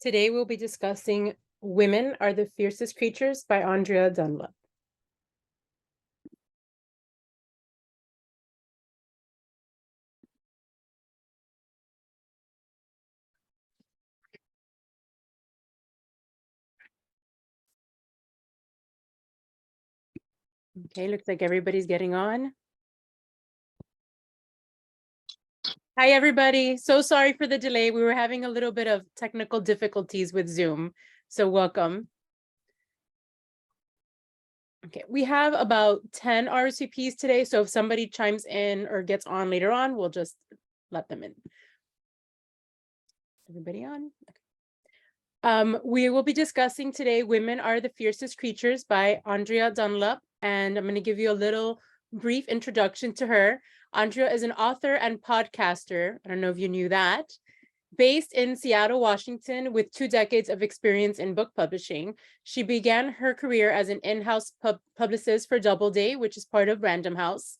Today we'll be discussing Women Are the Fiercest Creatures by Andrea Dunlop. Okay, looks like everybody's getting on. Hi, everybody. So sorry for the delay. We were having a little bit of technical difficulties with Zoom, so welcome. Okay, we have about 10 RSVPs today, so if somebody chimes in or gets on later on, we'll just let them in. Everybody on? Okay. We will be discussing today Women Are the Fiercest Creatures by Andrea Dunlop, and I'm going to give you a little brief introduction to her. Andrea is an author and podcaster. I don't know if you knew that. Based in Seattle, Washington, with 2 decades of experience in book publishing, she began her career as an in-house publicist for Doubleday, which is part of Random House,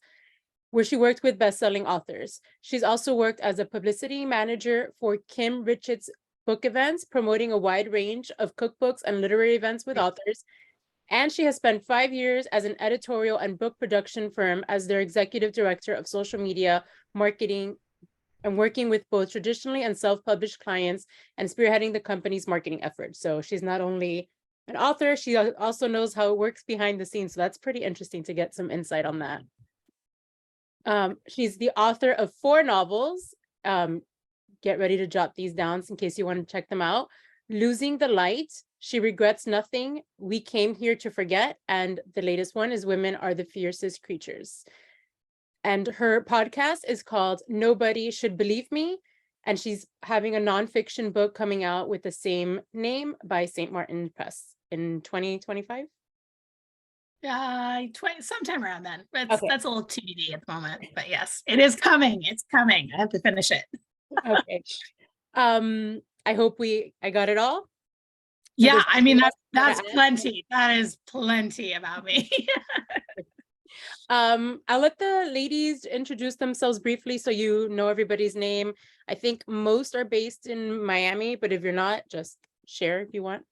where she worked with best-selling authors. She's also worked as a publicity manager for Kim Richards' book events, promoting a wide range of cookbooks and literary events with authors. And she has spent 5 years as an editorial and book production firm as their executive director of social media, marketing, and working with both traditionally and self-published clients and spearheading the company's marketing efforts. So she's not only an author, she also knows how it works behind the scenes. So that's pretty interesting to get some insight on that. She's the author of 4 novels. Get ready to jot these down in case you want to check them out. Losing the Light, She Regrets Nothing, We Came Here to Forget, and the latest one is Women Are the Fiercest Creatures. And her podcast is called Nobody Should Believe Me, and she's having a nonfiction book coming out with the same name by St. Martin Press in 2025. Sometime around then. Okay. That's a little TBD at the moment, but yes, it is coming. It's coming. I have to finish it. Okay. I hope I got it all. Yeah, I mean that's plenty. That is plenty about me. I'll let the ladies introduce themselves briefly so you know everybody's name. I think most are based in Miami, but if you're not, just share if you want.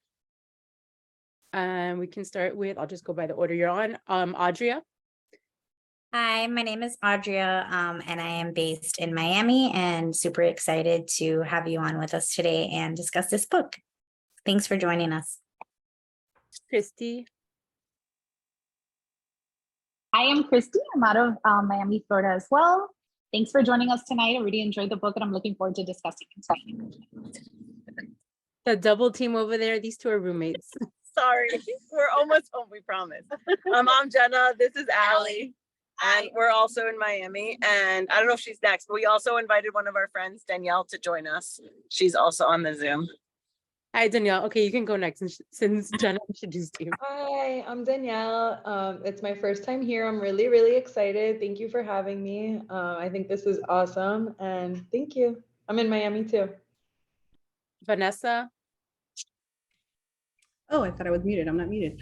We can start with, I'll just go by the order you're on. Andrea. Hi, my name is Andrea, and I am based in Miami and super excited to have you on with us today and discuss this book. Thanks for joining us. Christy. I am Christy. I'm out of Miami, Florida as well. Thanks for joining us tonight. I really enjoyed the book and I'm looking forward to discussing it tonight. The double team over there, these two are roommates. Sorry, we're almost home, we promise. I'm Jenna, this is Allie, and we're also in Miami, and I don't know if she's next, but we also invited one of our friends, Danielle, to join us. She's also on the Zoom. Hi, Danielle. Okay, you can go next since Jenna introduced you. Hi, I'm Danielle. It's my first time here. I'm really, really excited. Thank you for having me. I think this is awesome, and thank you. I'm in Miami too. Vanessa. Oh, I thought I was muted. I'm not muted.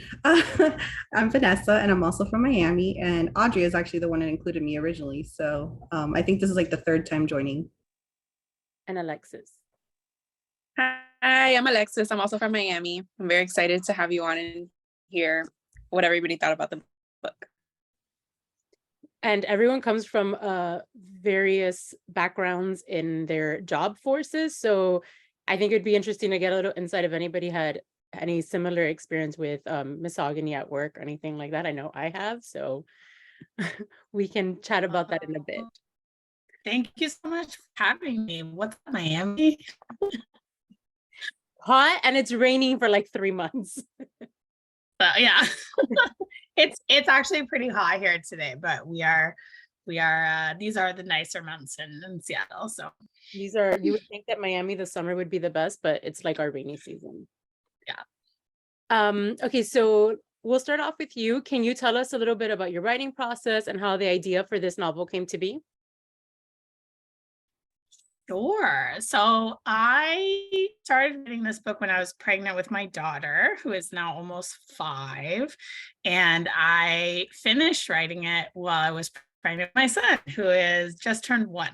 I'm Vanessa, and I'm also from Miami. And Audrey is actually the one that included me originally. So I think this is like the 3rd time joining. And Alexis. Hi, I'm Alexis. I'm also from Miami. I'm very excited to have you on and hear what everybody thought about the book. And everyone comes from various backgrounds in their job forces. So I think it'd be interesting to get a little insight if anybody had any similar experience with misogyny at work or anything like that. I know I have, so we can chat about that in a bit. Thank you so much for having me. What's up, Miami? Hot, and it's raining for like 3 months. Yeah, it's actually pretty hot here today, but we are these are the nicer months in Seattle. So these are, you would think that Miami the summer would be the best, but it's like our rainy season. Yeah. Okay, so we'll start off with you. Can you tell us a little bit about your writing process and how the idea for this novel came to be? Sure. So I started reading this book when I was pregnant with my daughter, who is now almost 5. And I finished writing it while I was pregnant with my son, who is just turned 1.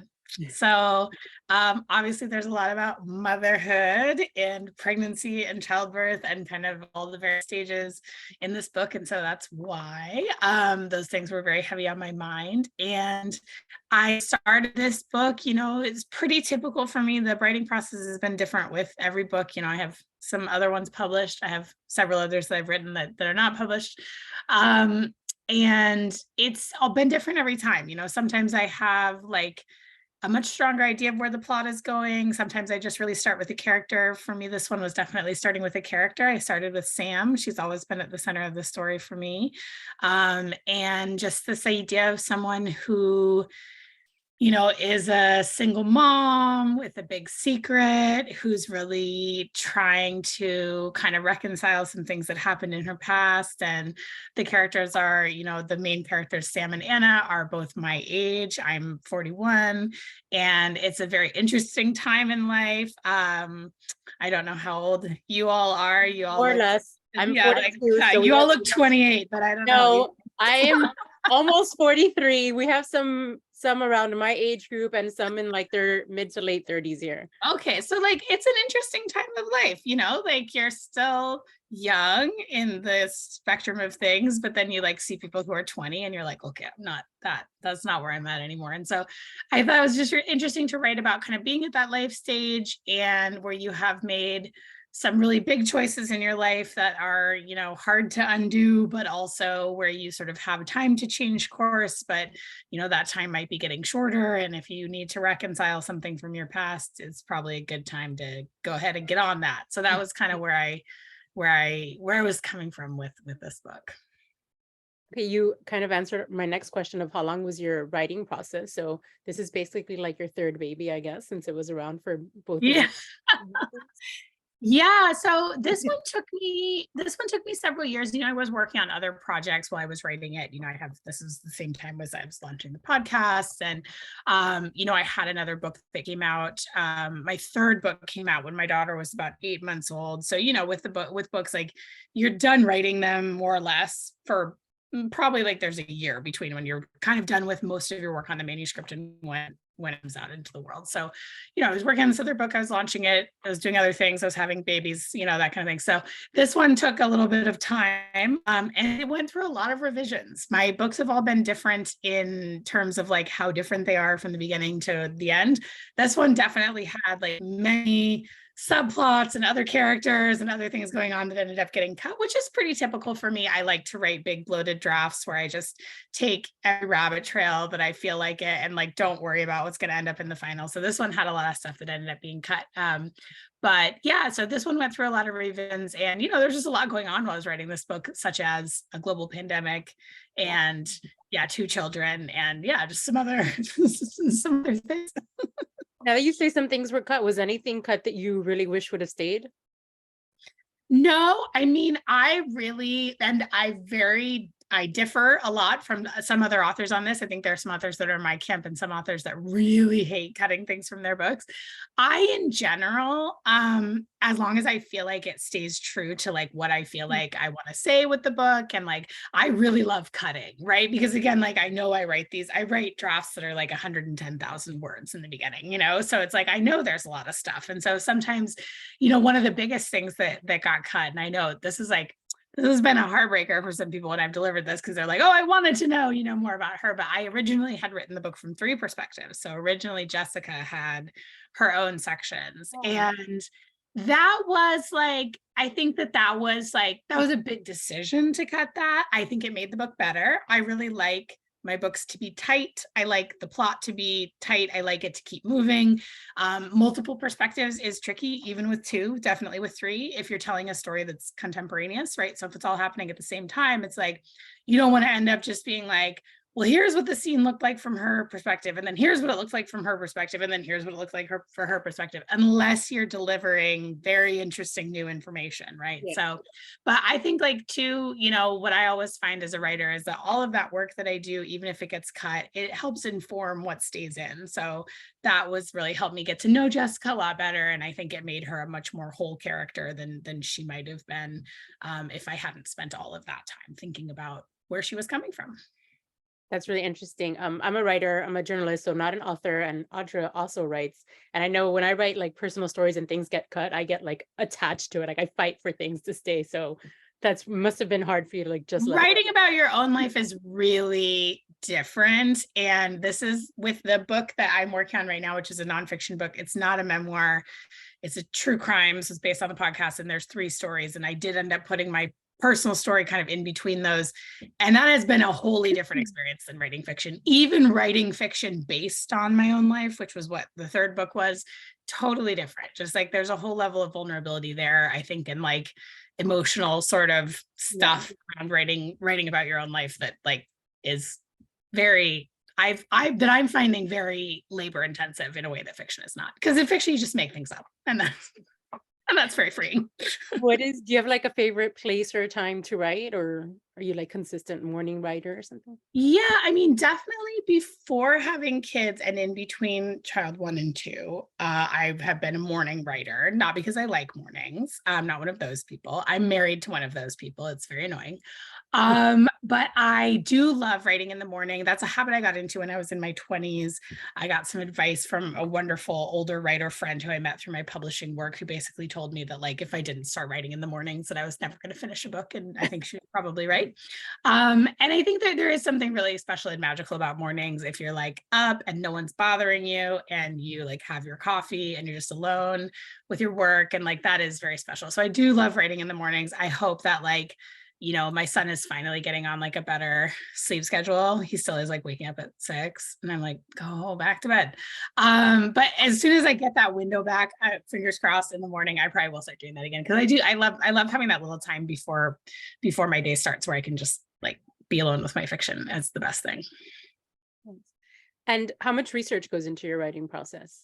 So obviously there's a lot about motherhood and pregnancy and childbirth and kind of all the various stages in this book. And so that's why those things were very heavy on my mind. And I started this book, you know, it's pretty typical for me. The writing process has been different with every book. You know, I have some other ones published. I have several others that I've written that are not published. And it's all been different every time. You know, sometimes I have like a much stronger idea of where the plot is going. Sometimes I just really start with the character. For me, this one was definitely starting with a character. I started with Sam. She's always been at the center of the story for me. And just this idea of someone who, you know, is a single mom with a big secret, who's really trying to kind of reconcile some things that happened in her past. And the characters are, you know, the main characters, Sam and Anna, are both my age. I'm 41, and it's a very interesting time in life. I don't know how old you all are. You all More or look, less. I'm yeah, 42. So we you all have- look 28, but I don't know. No, I am almost 43. We have some around my age group and some in like their mid to late 30s here. Okay, so like it's an interesting time of life, you know, like you're still young in the spectrum of things, but then you like see people who are 20 and you're like, okay, I'm not that's not where I'm at anymore. And so I thought it was just interesting to write about kind of being at that life stage and where you have made some really big choices in your life that are, you know, hard to undo, but also where you sort of have time to change course, but, you know, that time might be getting shorter. And if you need to reconcile something from your past, it's probably a good time to go ahead and get on that. So that was kind of where I was coming from with this book. Okay, you kind of answered my next question of how long was your writing process. So this is basically like your third baby, I guess, since it was around for both of you. Yeah. Yeah, so this one took me several years. You know, I was working on other projects while I was writing it. You know, this is the same time as I was launching the podcast. And you know, I had another book that came out. My third book came out when my daughter was about 8 months old. So, you know, with books, like you're done writing them more or less for probably like there's a year between when you're kind of done with most of your work on the manuscript and when it comes out into the world. So, you know, I was working on this other book, I was launching it, I was doing other things, I was having babies, you know, that kind of thing. So this one took a little bit of time and it went through a lot of revisions. My books have all been different in terms of like how different they are from the beginning to the end. This one definitely had like many subplots and other characters and other things going on that ended up getting cut, which is pretty typical for me. I like to write big bloated drafts where I just take every rabbit trail that I feel like it and like don't worry about what's going to end up in the final. So this one had a lot of stuff that ended up being cut. But yeah, so this one went through a lot of revisions and, you know, there's just a lot going on while I was writing this book, such as a global pandemic and 2 children and just some other things. Now that you say some things were cut, was anything cut that you really wish would have stayed? No, I mean, I differ a lot from some other authors on this. I think there are some authors that are in my camp and some authors that really hate cutting things from their books. In general, as long as I feel like it stays true to like what I feel like I want to say with the book. And like, I really love cutting, right? Because again, like I know I write drafts that are like 110,000 words in the beginning, you know? So it's like, I know there's a lot of stuff. And so sometimes, you know, one of the biggest things that got cut, and I know this has been a heartbreaker for some people when I've delivered this because they're like, oh, I wanted to know, you know, more about her. But I originally had written the book from 3 perspectives. So originally Jessica had her own sections. Oh. And that was like, I think that was a big decision to cut that. I think it made the book better. I really like my books to be tight. I like the plot to be tight. I like it to keep moving. Multiple perspectives is tricky, even with 2, definitely with 3, if you're telling a story that's contemporaneous, right? So if it's all happening at the same time, it's like, you don't want to end up just being like, well, here's what the scene looked like from her perspective, and then here's what it looks like from her perspective, and then here's what it looks like for her perspective, unless you're delivering very interesting new information, right? Yeah. So, but I think like too, you know, what I always find as a writer is that all of that work that I do, even if it gets cut, it helps inform what stays in. So that was really helped me get to know Jessica a lot better, and I think it made her a much more whole character than she might have been if I hadn't spent all of that time thinking about where she was coming from. That's really interesting. I'm a writer, I'm a journalist, so not an author, and Audra also writes. And I know when I write like personal stories and things get cut, I get like attached to it. Like I fight for things to stay. So that's must have been hard for you to like just let it go. Writing about your own life is really different. And this is with the book that I'm working on right now, which is a nonfiction book. It's not a memoir. It's a true crime. So it's based on the podcast, and there's 3 stories. And I did end up putting my personal story kind of in between those. And that has been a wholly different experience than writing fiction. Even writing fiction based on my own life, which was what the 3rd book was, totally different. Just like there's a whole level of vulnerability there, I think, in like emotional sort of stuff around writing about your own life that like is very I'm finding very labor intensive in a way that fiction is not. Because in fiction you just make things up, and that's very freeing. Do you have like a favorite place or time to write, or are you like consistent morning writer or something? Yeah, I mean, definitely before having kids and in between child 1 and 2, I have been a morning writer, not because I like mornings. I'm not one of those people. I'm married to one of those people. It's very annoying. But I do love writing in the morning. That's a habit I got into when I was in my 20s. I got some advice from a wonderful older writer friend who I met through my publishing work, who basically told me that like if I didn't start writing in the mornings, that I was never going to finish a book. And I think she was probably right. And I think that there is something really special and magical about mornings. If you're like up and no one's bothering you, and you like have your coffee and you're just alone with your work, and like that is very special. So I do love writing in the mornings. I hope that like, you know, my son is finally getting on like a better sleep schedule. He still is like waking up at 6, and I'm like, go back to bed. But as soon as I get that window back, fingers crossed, in the morning, I probably will start doing that again. Because I love having that little time before my day starts where I can just like be alone with my fiction. It's the best thing. And how much research goes into your writing process?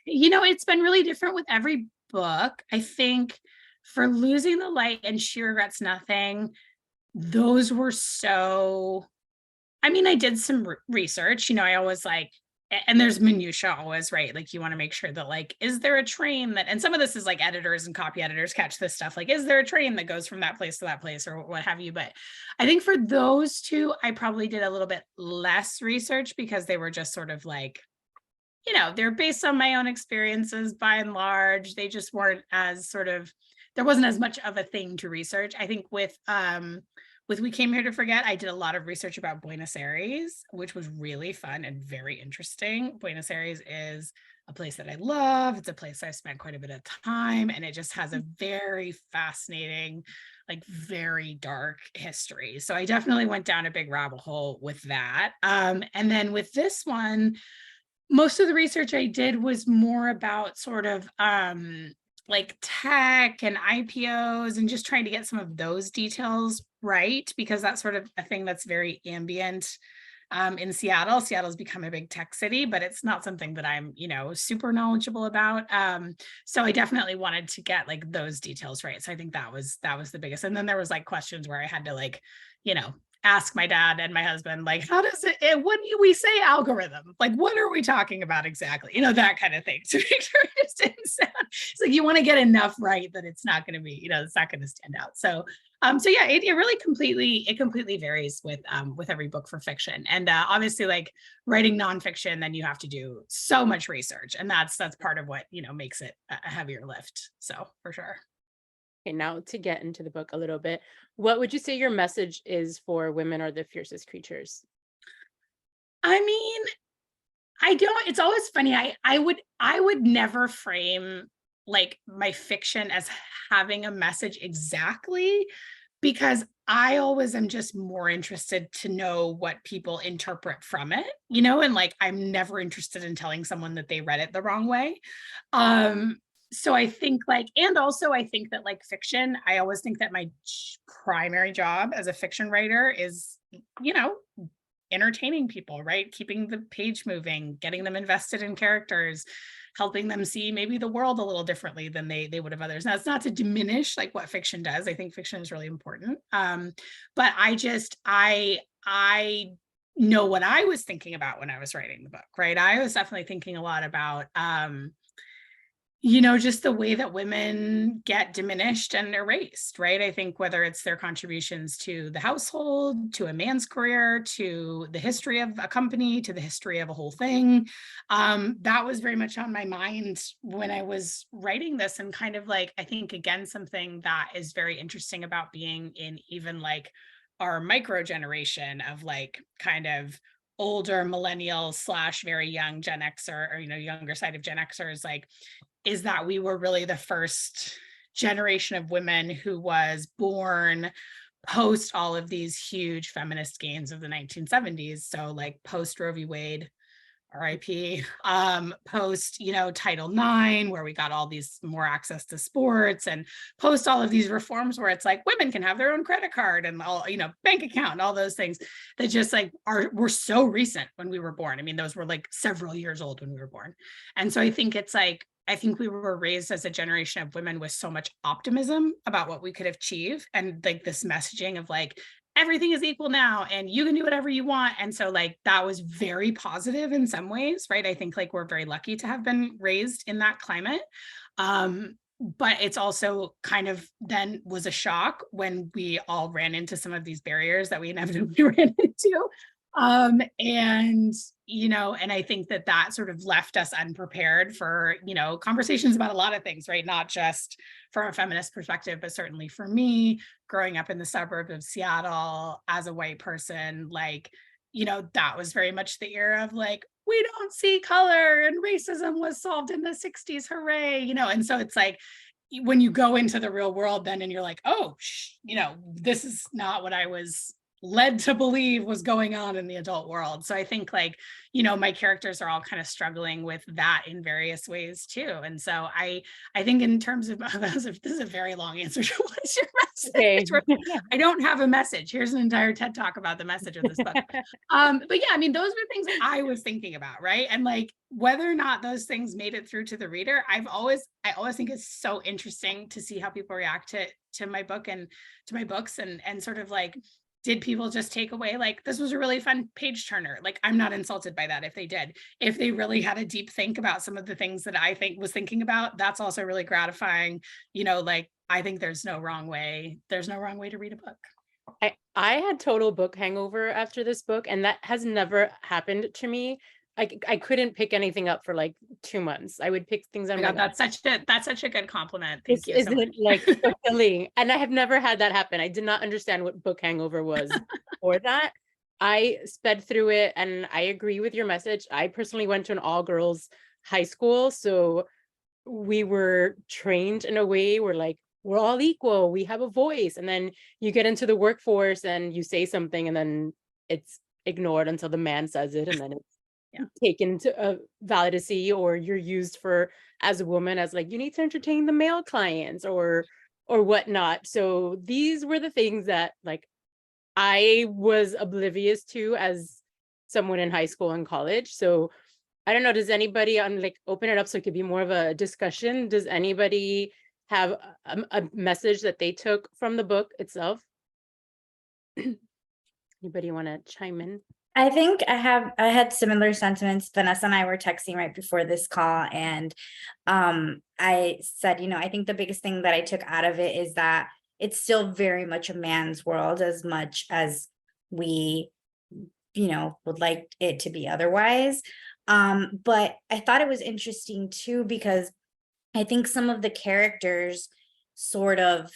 You know, it's been really different with every book. I think for Losing the Light and She Regrets Nothing, those were so, I mean, I did some research, you know, I always like, and there's minutia always, right? Like you want to make sure that like, is there a train that, and some of this is like editors and copy editors catch this stuff. Like, is there a train that goes from that place to that place or what have you? But I think for those 2, I probably did a little bit less research because they were just sort of like, you know, they're based on my own experiences by and large. They just weren't as sort of, there wasn't as much of a thing to research. I think with We Came Here to Forget, I did a lot of research about Buenos Aires, which was really fun and very interesting. Buenos Aires is a place that I love. It's a place I've spent quite a bit of time, and it just has a very fascinating, like very dark history. So I definitely went down a big rabbit hole with that. And then with this one, most of the research I did was more about sort of like tech and IPOs and just trying to get some of those details right, because that's sort of a thing that's very ambient in Seattle. Seattle's become a big tech city, but it's not something that I'm, you know, super knowledgeable about. So I definitely wanted to get like those details right. So I think that was the biggest. And then there was like questions where I had to like, you know, ask my dad and my husband, like, how does it, when we say algorithm, like, what are we talking about exactly? You know, that kind of thing to make sure it just didn't sound, it's like, you want to get enough right that it's not going to be, you know, it's not going to stand out. So yeah, it really completely varies with every book for fiction. And obviously like writing nonfiction, then you have to do so much research, and that's part of what, you know, makes it a heavier lift. So for sure. Okay, now to get into the book a little bit, what would you say your message is for women are the fiercest creatures? I mean, it's always funny. I would never frame like my fiction as having a message exactly, because I always am just more interested to know what people interpret from it, you know, and like, I'm never interested in telling someone that they read it the wrong way. So I think like, and also I think that like fiction, I always think that my primary job as a fiction writer is, you know, entertaining people, right? Keeping the page moving, getting them invested in characters, helping them see maybe the world a little differently than they would have others. Now, it's not to diminish like what fiction does. I think fiction is really important. But I know what I was thinking about when I was writing the book, right? I was definitely thinking a lot about, just the way that women get diminished and erased, right? I think whether it's their contributions to the household, to a man's career, to the history of a company, to the history of a whole thing, that was very much on my mind when I was writing this. And kind of like, I think, again, something that is very interesting about being in even like our micro generation of like kind of older millennials / very young Gen Xer, or younger side of Gen Xers, like, is that we were really the first generation of women who was born post all of these huge feminist gains of the 1970s. So like post Roe v. Wade, RIP, post, Title IX, where we got all these more access to sports, and post all of these reforms where it's like women can have their own credit card and all, bank account and all those things that just like were so recent when we were born. I mean, those were like several years old when we were born. And so I think it's like, I think we were raised as a generation of women with so much optimism about what we could achieve, and like this messaging of like, everything is equal now and you can do whatever you want. And so like, that was very positive in some ways, right? I think like we're very lucky to have been raised in that climate. But it's also kind of then was a shock when we all ran into some of these barriers that we inevitably ran into. And I think that sort of left us unprepared for, conversations about a lot of things, right? Not just from a feminist perspective, but certainly for me, growing up in the suburb of Seattle as a white person, like, that was very much the era of like, we don't see color and racism was solved in the 60s, hooray, and so it's like, when you go into the real world then and you're like, oh, this is not what I was led to believe was going on in the adult world. So I think like, my characters are all kind of struggling with that in various ways too. And so I think in terms of, this is a very long answer to what's your message? Okay. I don't have a message. Here's an entire TED Talk about the message of this book. But yeah, I mean, those were things I was thinking about, right? And like, whether or not those things made it through to the reader, I always think it's so interesting to see how people react to my book and to my books, and sort of like, did people just take away like, this was a really fun page turner? Like, I'm not insulted by that if they did. If they really had a deep think about some of the things that I was thinking about, that's also really gratifying. Like, I think there's no wrong way to read a book. I had total book hangover after this book, and that has never happened to me. I couldn't pick anything up for like 2 months. I would pick things. Oh my God, that's such a good compliment. Thank you so much. Like fulfilling. And I have never had that happen. I did not understand what book hangover was or that. I sped through it, and I agree with your message. I personally went to an all-girls high school, so we were trained in a way where like, we're all equal, we have a voice, and then you get into the workforce and you say something and then it's ignored until the man says it, and then it's taken to validacy, or you're used for as a woman as like, you need to entertain the male clients or whatnot. So these were the things that like I was oblivious to as someone in high school and college. So I don't know, does anybody open it up so it could be more of a discussion? Does anybody have a message that they took from the book itself? Anybody want to chime in? I think I had similar sentiments. Vanessa and I were texting right before this call, and I said, I think the biggest thing that I took out of it is that it's still very much a man's world, as much as we, would like it to be otherwise. But I thought it was interesting too, because I think some of the characters sort of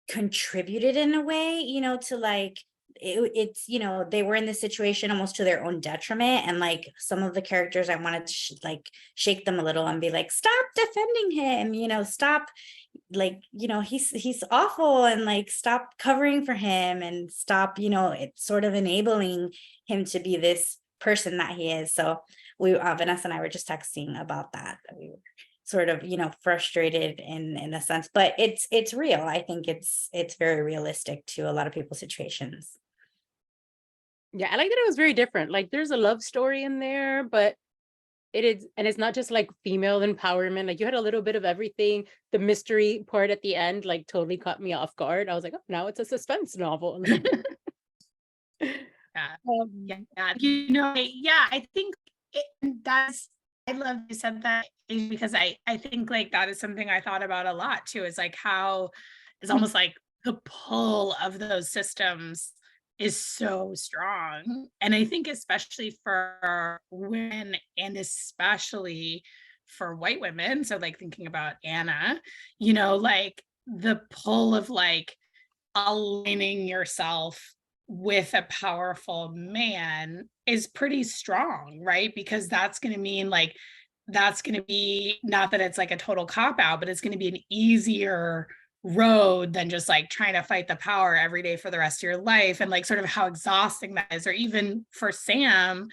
contributed in a way, to like, it's they were in this situation almost to their own detriment, and like some of the characters I wanted to shake them a little and be like, stop defending him, stop, like, he's awful, and like, stop covering for him, and stop, it's sort of enabling him to be this person that he is. So we Vanessa and I were just texting about that we were sort of frustrated in a sense, but it's real. I think it's very realistic to a lot of people's situations. Yeah, I like that it was very different. Like, there's a love story in there, but it's not just like female empowerment. Like, you had a little bit of everything. The mystery part at the end like totally caught me off guard. I was like, oh, now it's a suspense novel. I think love you said that because I think like that is something I thought about a lot too, is like how it's almost like the pull of those systems is so strong. And I think especially for women and especially for white women, so like thinking about Anna, you know, like the pull of like aligning yourself with a powerful man is pretty strong, right? Because that's going to mean like, that's going to be not that it's like a total cop out, but it's going to be an easier road than just like trying to fight the power every day for the rest of your life, and like sort of how exhausting that is. Or even for Sam,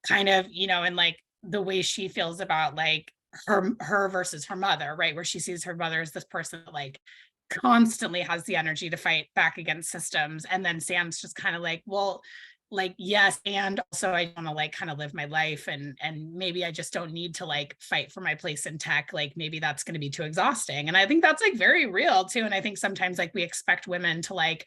kind of, you know, and like the way she feels about like her versus her mother, right? Where she sees her mother as this person that like constantly has the energy to fight back against systems, and then Sam's just kind of like, well, like, yes, and also I want to like kind of live my life, and maybe I just don't need to like fight for my place in tech, like maybe that's going to be too exhausting. And I think that's like very real too. And I think sometimes like we expect women to like,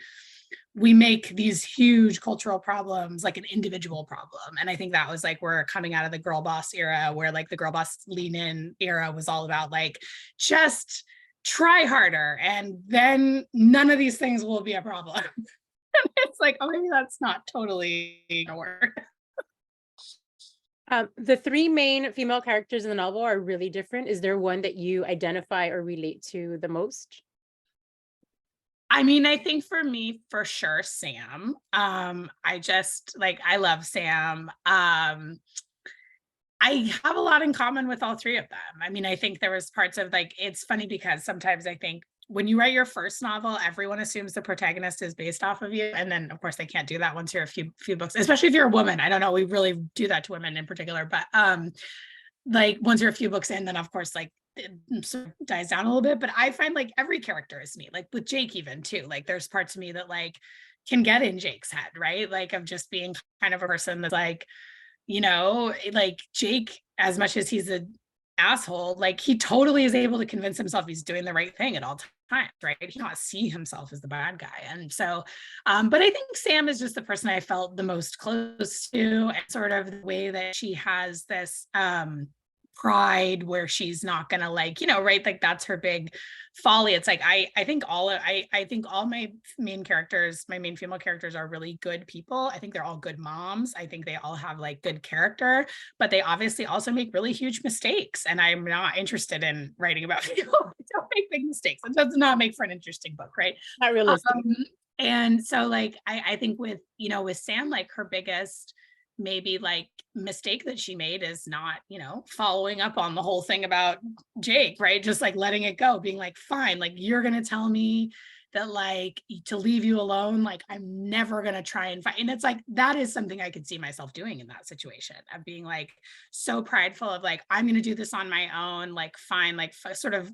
we make these huge cultural problems like an individual problem. And I think that was like, we're coming out of the girl boss era, where like the girl boss lean in era was all about like, just try harder and then none of these things will be a problem. It's like, oh, maybe that's not totally gonna work. The three main female characters in the novel are really different. Is there one that you identify or relate to the most? I mean, I think for me, for sure, Sam. I just like, I love Sam. I have a lot in common with all three of them. I mean, I think there was parts of like, it's funny because sometimes I think when you write your first novel, everyone assumes the protagonist is based off of you. And then of course they can't do that once you're a few books, especially if you're a woman. I don't know, we really do that to women in particular, but like once you're a few books in, then of course like it sort of dies down a little bit. But I find like every character is me, like with Jake even too. Like there's parts of me that like can get in Jake's head, right? Like of just being kind of a person that's like, you know, like Jake, as much as he's an asshole, like he totally is able to convince himself he's doing the right thing at all times, right? He cannot see himself as the bad guy. And so, but I think Sam is just the person I felt the most close to, and sort of the way that she has this pride where she's not gonna like, you know, right, like that's her big folly. It's like I think all my main characters, my main female characters are really good people. I think they're all good moms. I think they all have like good character, but they obviously also make really huge mistakes, and I'm not interested in writing about people who don't make big mistakes. It does not make for an interesting book, right? Not realistic. And so like I think with, you know, with Sam, like her biggest maybe like mistake that she made is not, you know, following up on the whole thing about Jake, right? Just like letting it go, being like, fine, like you're gonna tell me that like to leave you alone, like I'm never gonna try and fight. And it's like, that is something I could see myself doing in that situation, of being like so prideful of like, I'm gonna do this on my own, like fine, like sort of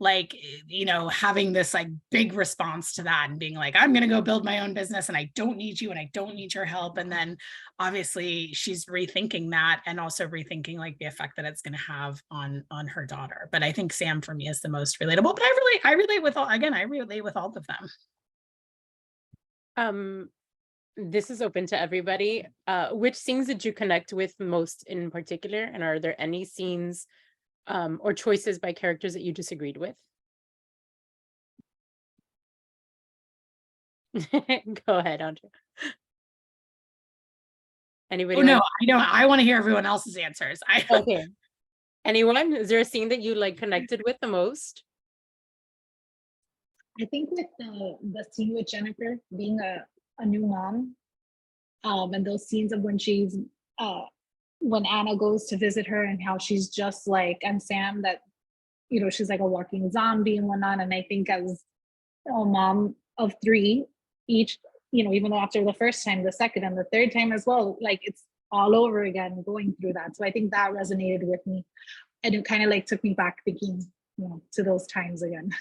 like, you know, having this like big response to that and being like, I'm gonna go build my own business and I don't need you and I don't need your help. And then obviously she's rethinking that, and also rethinking like the effect that it's going to have on her daughter. But I think Sam for me is the most relatable, but I relate with all of them. This is open to everybody. Which scenes did you connect with most in particular, and are there any scenes or choices by characters that you disagreed with? Go ahead, Andrea. Anybody? Oh no, I don't. I want to hear everyone else's answers. Okay. Anyone? Is there a scene that you like connected with the most? I think with the scene with Jennifer being a new mom, and those scenes of when she's when Anna goes to visit her and how she's just like, and Sam, that, you know, she's like a walking zombie and whatnot. And I think as a mom of three, each, you know, even after the first time, the second and the third time as well, like it's all over again going through that. So I think that resonated with me, and it kind of like took me back thinking, you know, to those times again.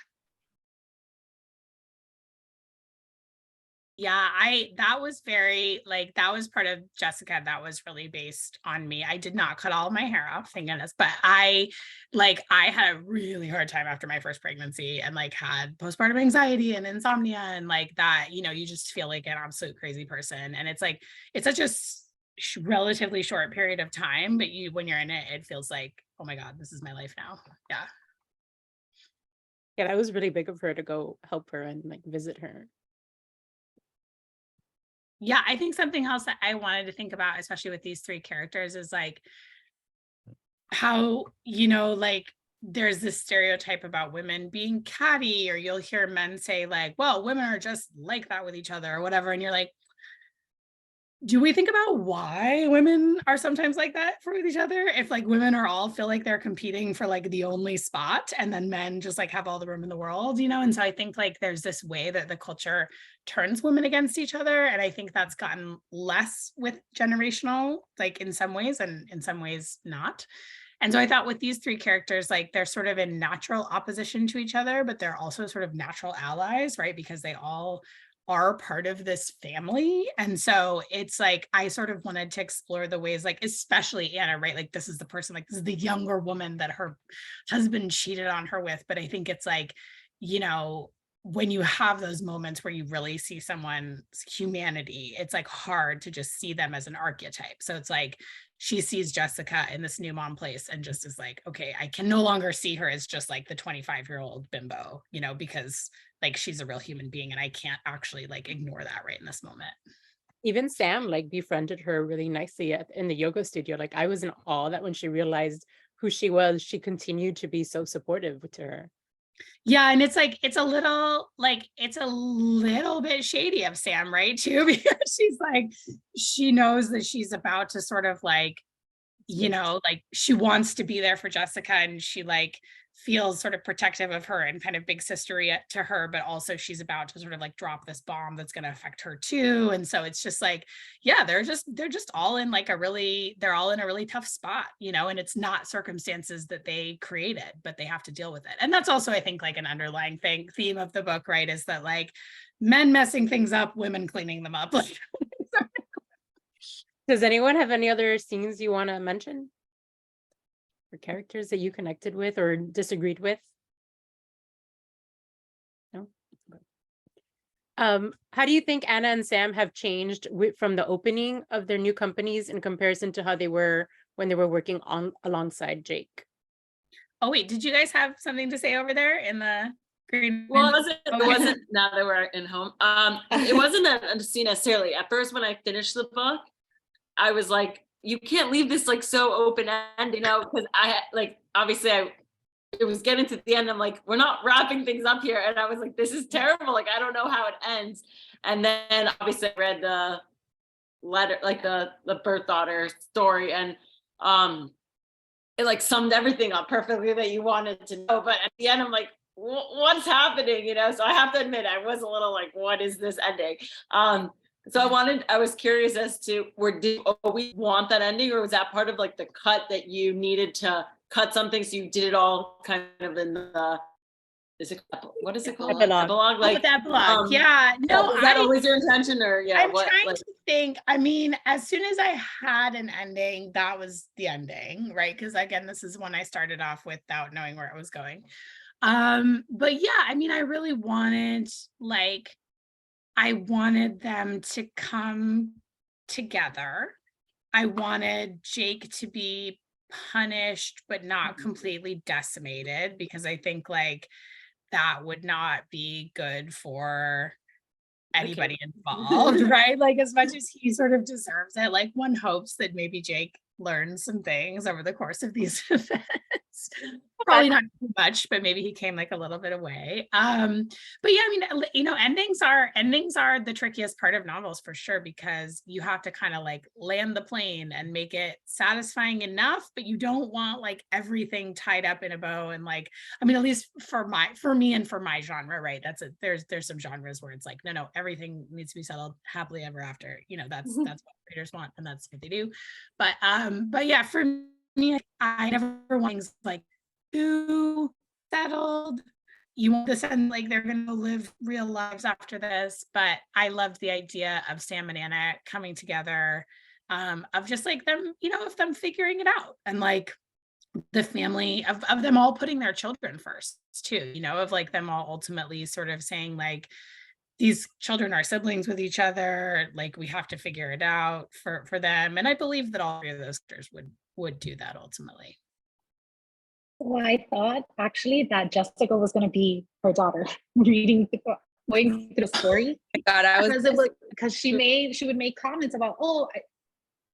Yeah, that was very like, that was part of Jessica that was really based on me. I did not cut all my hair off, thank goodness, but I had a really hard time after my first pregnancy, and like had postpartum anxiety and insomnia, and like that, you know, you just feel like an absolute crazy person. And it's like, it's such a relatively short period of time, but when you're in it, it feels like, oh my God, this is my life now. Yeah. Yeah, that was really big of her to go help her and like visit her. Yeah, I think something else that I wanted to think about, especially with these three characters, is like how, like there's this stereotype about women being catty, or you'll hear men say like, well, women are just like that with each other or whatever. And you're like, do we think about why women are sometimes like that for each other? If like women are all feel like they're competing for like the only spot, and then men just like have all the room in the world, And so I think like there's this way that the culture turns women against each other. And I think that's gotten less with generational, like in some ways, and in some ways not. And so I thought with these three characters, like they're sort of in natural opposition to each other, but they're also sort of natural allies, right? Because they all are part of this family. And so it's like, I sort of wanted to explore the ways, like, especially Anna, right? Like, this is the person, like, this is the younger woman that her husband cheated on her with. But I think it's like, when you have those moments where you really see someone's humanity, it's like hard to just see them as an archetype. So it's like, she sees Jessica in this new mom place and just is like, okay, I can no longer see her as just like the 25-year-old bimbo, because like she's a real human being, and I can't actually like ignore that right in this moment. Even Sam like befriended her really nicely in the yoga studio. Like I was in awe that when she realized who she was, she continued to be so supportive to her. Yeah, and it's like it's a little bit shady of Sam, right? Too, because she's like, she knows that she's about to sort of like, like she wants to be there for Jessica, and she like feels sort of protective of her and kind of big sistery to her, but also she's about to sort of like drop this bomb that's going to affect her too. And so it's just like, yeah, they're just all in like they're all in a really tough spot, and it's not circumstances that they created, but they have to deal with it. And that's also, I think, like an underlying theme of the book, right? Is that like men messing things up, women cleaning them up. Does anyone have any other scenes you want to mention? Or characters that you connected with or disagreed with? No? How do you think Anna and Sam have changed from the opening of their new companies in comparison to how they were when they were working alongside Jake? Oh, wait, did you guys have something to say over there in the green? Well, it wasn't now that we're in home. It wasn't a scene necessarily. At first, when I finished the book, I was like, you can't leave this like so open-ended, because I like, obviously it was getting to the end. I'm like, we're not wrapping things up here. And I was like, this is terrible. Like, I don't know how it ends. And then obviously I read the letter, like the birth daughter story, and it like summed everything up perfectly that you wanted to know. But at the end, I'm like, what's happening? So I have to admit, I was a little like, what is this ending? So I was curious as to we want that ending, or was that part of like the cut that you needed to cut something? So you did it all kind of in the, what is it called? Epilogue. Like epilogue. Yeah. No, is that always your intention, or yeah? I'm trying to think. I mean, as soon as I had an ending, that was the ending, right? Because again, this is when I started off without knowing where it was going. But yeah, I mean, I really wanted I wanted them to come together. I wanted Jake to be punished, but not completely decimated, because I think like that would not be good for anybody involved, right? Like, as much as he sort of deserves it, like one hopes that maybe Jake learned some things over the course of these events. Probably not too much, but maybe he came like a little bit away. But yeah, I mean, endings are the trickiest part of novels for sure, because you have to kind of like land the plane and make it satisfying enough, but you don't want like everything tied up in a bow. And like, I mean, at least for me and for my genre, right? There's some genres where it's like, no, everything needs to be settled happily ever after. That's what readers want, and that's what they do. But yeah, for me, I never want things like too settled. You want this and like they're gonna live real lives after this. But I loved the idea of Sam and Anna coming together, of just like them, of them figuring it out, and like the family of them all putting their children first too, of like them all ultimately sort of saying like, these children are siblings with each other. Like we have to figure it out for them. And I believe that all three of those characters would do that ultimately. Well, I thought actually that Jessica was going to be her daughter going through the story. God, I was because she would make comments about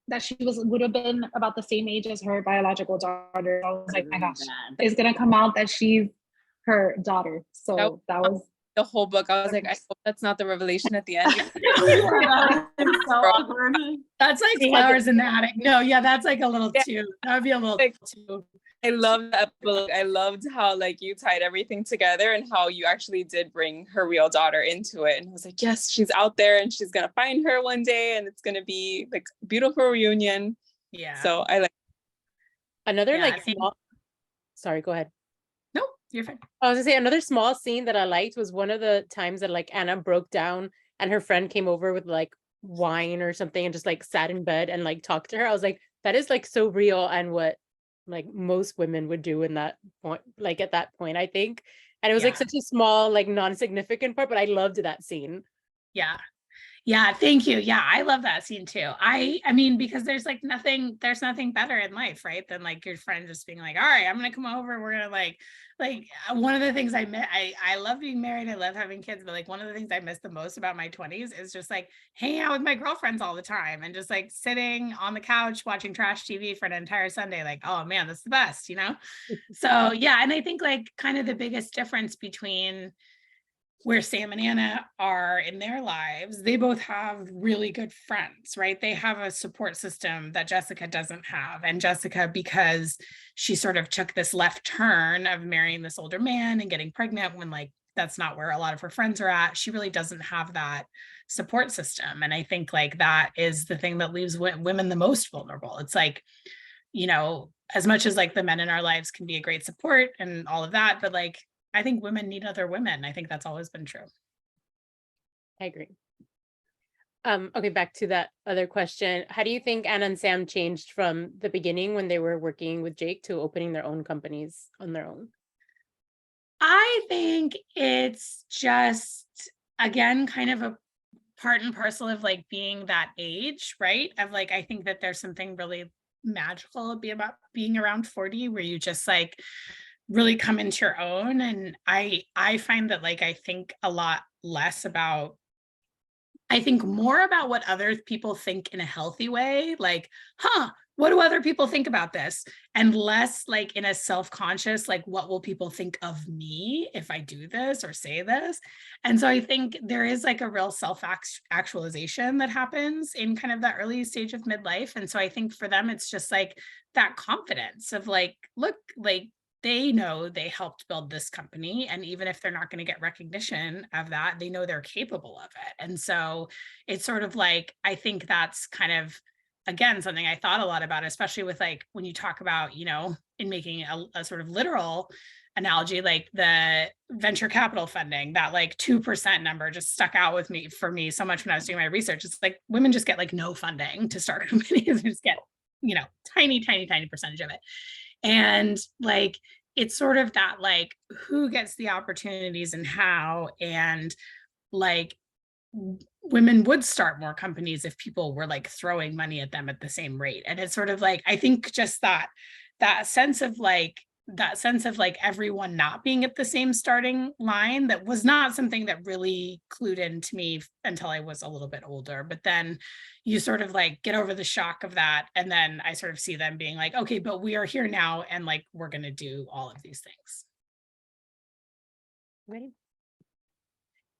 that she would have been about the same age as her biological daughter. I was like, my gosh, it's gonna come out that she's her daughter. So that was the whole book. I was like, I hope that's not the revelation at the end. It's so awkward. That's like flowers in the attic. No, yeah, that's like a little too. That would be a little too. I love the epilogue. I loved how like you tied everything together and how you actually did bring her real daughter into it. And I was like, yes, she's out there and she's gonna find her one day and it's gonna be like a beautiful reunion. Yeah. So I like Another Yeah, I think- small, sorry, go ahead. No, you're fine. I was gonna say another small scene that I liked was one of the times that like Anna broke down and her friend came over with like wine or something and just like sat in bed and like talked to her. I was like, that is like so real and what like most women would do in that point, like at that point, I think. And it was like Yeah. such a small, like non-significant part, but I loved that scene. Yeah. Yeah, thank you. Yeah, I love that scene too. I mean, because there's nothing better in life, right? Than like your friend just being like, all right, I'm gonna come over. We're gonna like one of the things I love being married. I love having kids, but like one of the things I miss the most about my 20s is just like hanging out with my girlfriends all the time and just like sitting on the couch watching trash TV for an entire Sunday. Like, oh man, that's the best, you know? So yeah, and I think like kind of the biggest difference between where Sam and Anna are in their lives, they both have really good friends, right? They have a support system that Jessica doesn't have. And Jessica, because she sort of took this left turn of marrying this older man and getting pregnant when like that's not where a lot of her friends are at, she really doesn't have that support system. And I think like that is the thing that leaves women the most vulnerable. It's like, you know, as much as like the men in our lives can be a great support and all of that, but like I think women need other women. I think that's always been true. I agree. Okay, back to that other question. How do you think Anna and Sam changed from the beginning when they were working with Jake to opening their own companies on their own? I think it's just, again, kind of a part and parcel of like being that age, right? Of like, I think that there's something really magical about being around 40 where you just like really come into your own. And I find that like I think a lot less about, I think more about what other people think in a healthy way, like, what do other people think about this? And less like in a self-conscious, like, what will people think of me if I do this or say this? And so I think there is like a real self-actualization that happens in kind of that early stage of midlife. And so I think for them, it's just like that confidence of like, look, like, they know they helped build this company. And even if they're not going to get recognition of that, they know they're capable of it. And so it's sort of like, I think that's kind of, again, something I thought a lot about, especially with like, when you talk about, you know, in making a sort of literal analogy, like the venture capital funding, that like 2% number just stuck out with me for me so much when I was doing my research. It's like women just get like no funding to start companies. They just get, you know, tiny percentage of it. And like, it's sort of that, like, who gets the opportunities and how, and like, women would start more companies if people were like throwing money at them at the same rate. And it's sort of like, I think just that sense of like everyone not being at the same starting line, that was not something that really clued into me until I was a little bit older. But then you sort of like get over the shock of that. And then I sort of see them being like, okay, but we are here now. And like, we're going to do all of these things. Ready?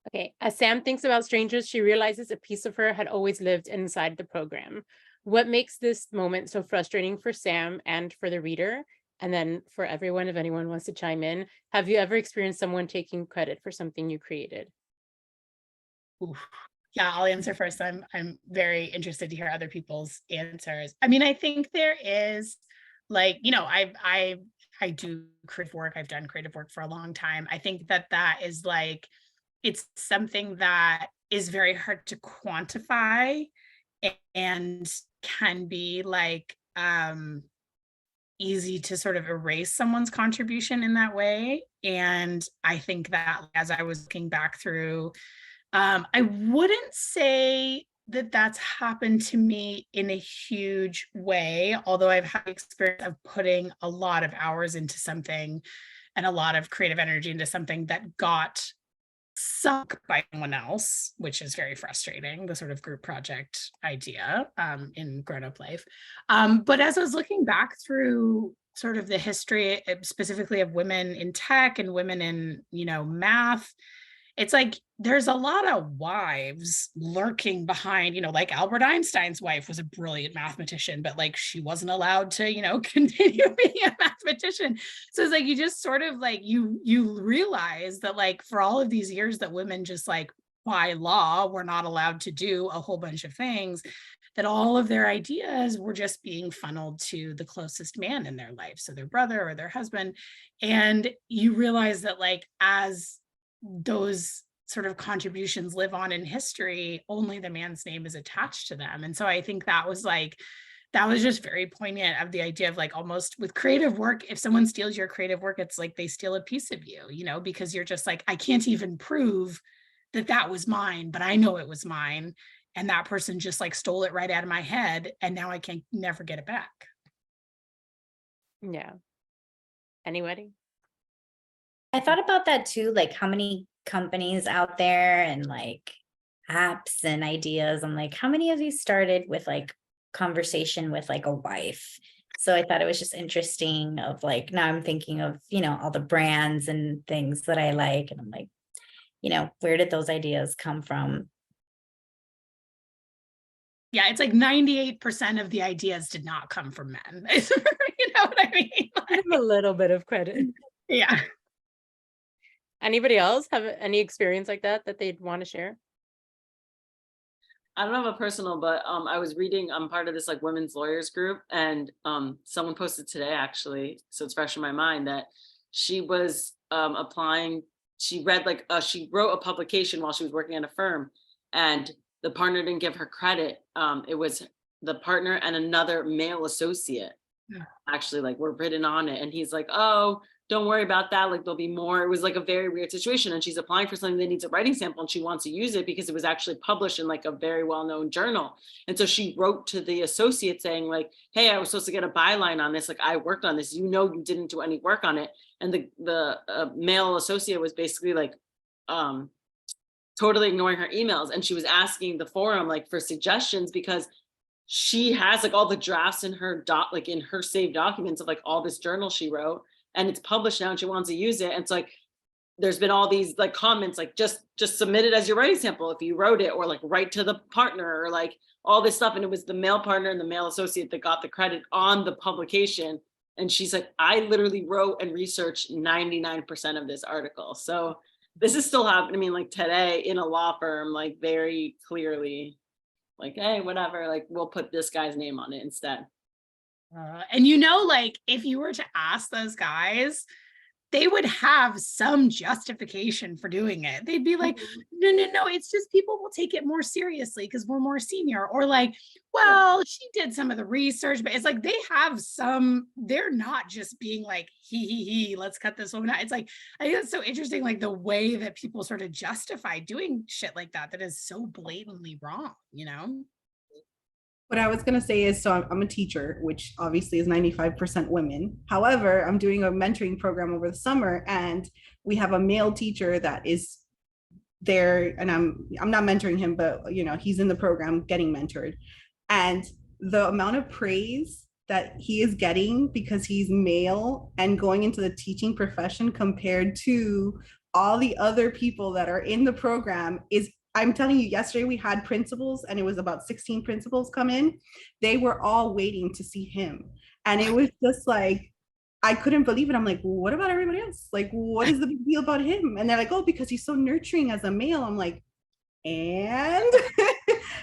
Okay, as Sam thinks about strangers, she realizes a piece of her had always lived inside the program. What makes this moment so frustrating for Sam and for the reader? And then for everyone, if anyone wants to chime in, have you ever experienced someone taking credit for something you created? Oof. Yeah, I'll answer first. I'm very interested to hear other people's answers. I mean, I think there is like, you know, I do creative work. I've done creative work for a long time. I think that is like, it's something that is very hard to quantify and can be like easy to sort of erase someone's contribution in that way. And I think that as I was looking back through I wouldn't say that that's happened to me in a huge way, although I've had experience of putting a lot of hours into something and a lot of creative energy into something that got sunk by someone else, which is very frustrating, the sort of group project idea in grown-up life. But as I was looking back through sort of the history specifically of women in tech and women in, math, it's like there's a lot of wives lurking behind, like Albert Einstein's wife was a brilliant mathematician, but like she wasn't allowed to, continue being a mathematician. So it's like you just sort of like you realize that like for all of these years that women just like by law were not allowed to do a whole bunch of things, that all of their ideas were just being funneled to the closest man in their life, so their brother or their husband. And you realize that like as those sort of contributions live on in history, only the man's name is attached to them. And so I think that was just very poignant of the idea of like almost with creative work, if someone steals your creative work, it's like they steal a piece of you, because you're just like, I can't even prove that was mine, but I know it was mine. And that person just like stole it right out of my head. And now I can never get it back. Yeah. Anybody? I thought about that too, like how many companies out there and like apps and ideas. I'm like, how many of these started with like conversation with like a wife? So I thought it was just interesting of like, now I'm thinking of, all the brands and things that I like. And I'm like, where did those ideas come from? Yeah, it's like 98% of the ideas did not come from men. You know what I mean? Give a little bit of credit. Yeah. Anybody else have any experience like that they'd want to share? I don't have a personal, but I was reading, I'm part of this like women's lawyers group, and someone posted today actually, so it's fresh in my mind, that she was applying, she read like, she wrote a publication while she was working at a firm, and the partner didn't give her credit. It was the partner and another male associate actually like were written on it, and he's like, oh, don't worry about that, like there'll be more. It was like a very weird situation, and she's applying for something that needs a writing sample, and she wants to use it because it was actually published in like a very well-known journal. And so she wrote to the associate saying like, hey, I was supposed to get a byline on this, like I worked on this, you didn't do any work on it. And the male associate was basically like totally ignoring her emails, and she was asking the forum like for suggestions because she has like all the drafts in her like in her saved documents of like all this journal she wrote, and it's published now and she wants to use it. And it's like there's been all these like comments like just submit it as your writing sample if you wrote it, or like write to the partner, or like all this stuff. And it was the male partner and the male associate that got the credit on the publication. And she's like, I literally wrote and researched 99% of this article. So this is still happening. I mean, like today in a law firm, like very clearly like, hey, whatever, like we'll put this guy's name on it instead. And like if you were to ask those guys, they would have some justification for doing it. They'd be like, no, it's just people will take it more seriously because we're more senior, or like, well, she did some of the research, but it's like they have some, they're not just being like, he, let's cut this woman out. It's like, I think it's so interesting, like the way that people sort of justify doing shit like that is so blatantly wrong, What I was going to say is, so I'm a teacher, which obviously is 95% women. However, I'm doing a mentoring program over the summer, and we have a male teacher that is there, and I'm not mentoring him, but he's in the program getting mentored. And the amount of praise that he is getting because he's male and going into the teaching profession compared to all the other people that are in the program is, I'm telling you, yesterday we had principals, and it was about 16 principals come in. They were all waiting to see him. And it was just like, I couldn't believe it. I'm like, well, what about everybody else? Like, what is the big deal about him? And they're like, oh, because he's so nurturing as a male. I'm like, and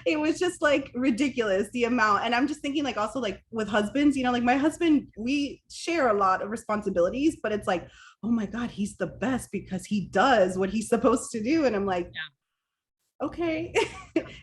it was just like ridiculous, the amount. And I'm just thinking like also like with husbands, like my husband, we share a lot of responsibilities, but it's like, oh my God, he's the best because he does what he's supposed to do. And I'm like, yeah. Okay.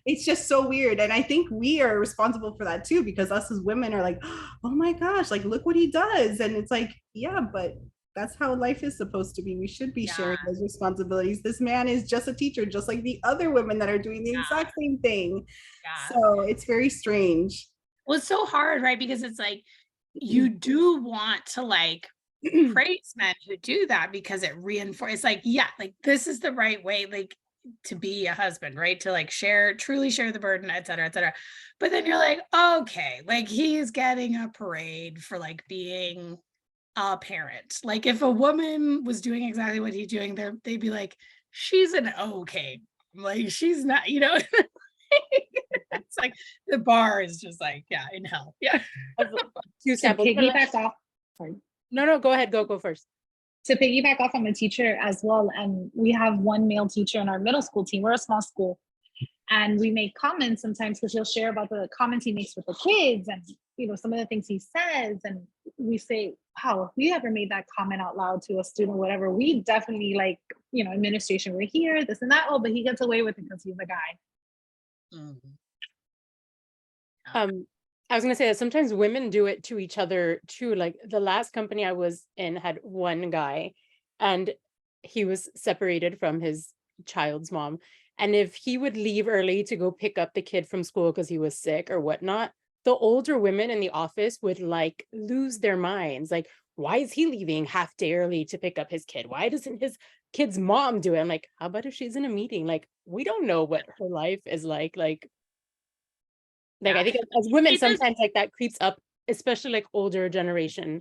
It's just so weird. And I think we are responsible for that too, because us as women are like, oh my gosh, like look what he does. And it's like, yeah, but That's how life is supposed to be. We should be Yeah. sharing those responsibilities. This man is just a teacher, just like the other women that are doing the exact same thing. Yeah. So it's very strange. Well, it's so hard, right? Because it's like, you do want to like praise men who do that because it reinforces, like, yeah, like this is the right way, like to be a husband, right? To like truly share the burden, et cetera, et cetera. But then you're like, okay, like he's getting a parade for like being a parent. Like if a woman was doing exactly what he's doing, they'd be like, she's an okay, like she's not, you know. It's like the bar is just like, yeah, in hell. Yeah. Two To samples. piggyback off, sorry. No, go ahead. Go first. To piggyback off, I'm a teacher as well, and we have one male teacher in our middle school team. We're a small school, and we make comments sometimes because he'll share about the comments he makes with the kids, and some of the things he says, and we say, "Wow, if we ever made that comment out loud to a student, or whatever, we definitely like, administration. We're here, this and that. Oh, but he gets away with it because he's a guy." I was gonna say that sometimes women do it to each other too. Like the last company I was in had one guy, and he was separated from his child's mom. And if he would leave early to go pick up the kid from school because he was sick or whatnot, the older women in the office would like lose their minds. Like, why is he leaving half day early to pick up his kid? Why doesn't his kid's mom do it? I'm like, how about if she's in a meeting? Like, we don't know what her life is like. Like I think as women, sometimes like that creeps up, especially like older generation.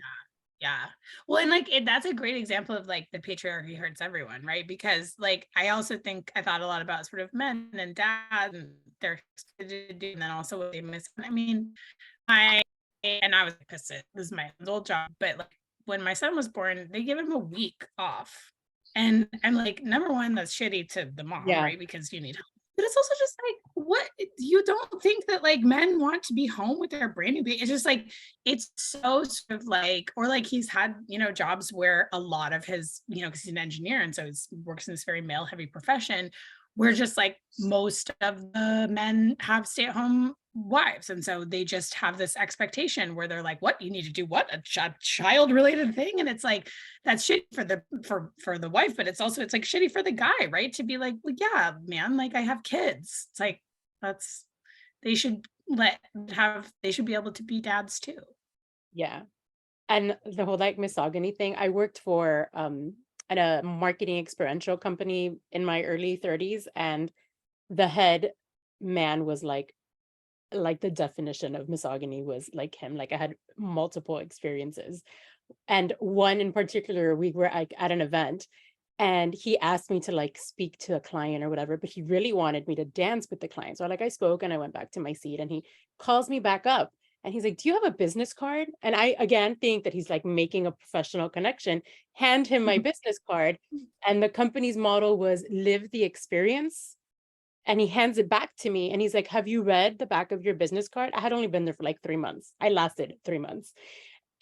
Yeah. Well, and like that's a great example of like the patriarchy hurts everyone, right? Because like I also think I thought a lot about sort of men and dads and their and then also what they miss. I mean, I was pissed. This is my old job, but like when my son was born, they give him a week off. And I'm like, number one, that's shitty to the mom, right? Because you need help. But it's also just like, what, you don't think that like men want to be home with their brand new baby? It's just like, it's so sort of like, or like he's had, jobs where a lot of his, because he's an engineer and so he works in this very male heavy profession, where just like most of the men have stay-at-home wives. And so they just have this expectation where they're like, what, you need to do what, a child related thing? And it's like, that's shitty for the wife, but it's like shitty for the guy, right? To be like, well, yeah, man, like I have kids. It's like, they should be able to be dads too. Yeah. And the whole like misogyny thing, I worked for at a marketing experiential company in my early 30s, and the head man was like the definition of misogyny was like him. Like I had multiple experiences, and one in particular, we were like at an event and he asked me to like speak to a client or whatever, but he really wanted me to dance with the client. So like I spoke and I went back to my seat, and he calls me back up and he's like, do you have a business card? And I again think that he's like making a professional connection, hand him my business card. And the company's model was live the experience. And he hands it back to me and he's like, have you read the back of your business card? I had only been there for like 3 months. I lasted 3 months.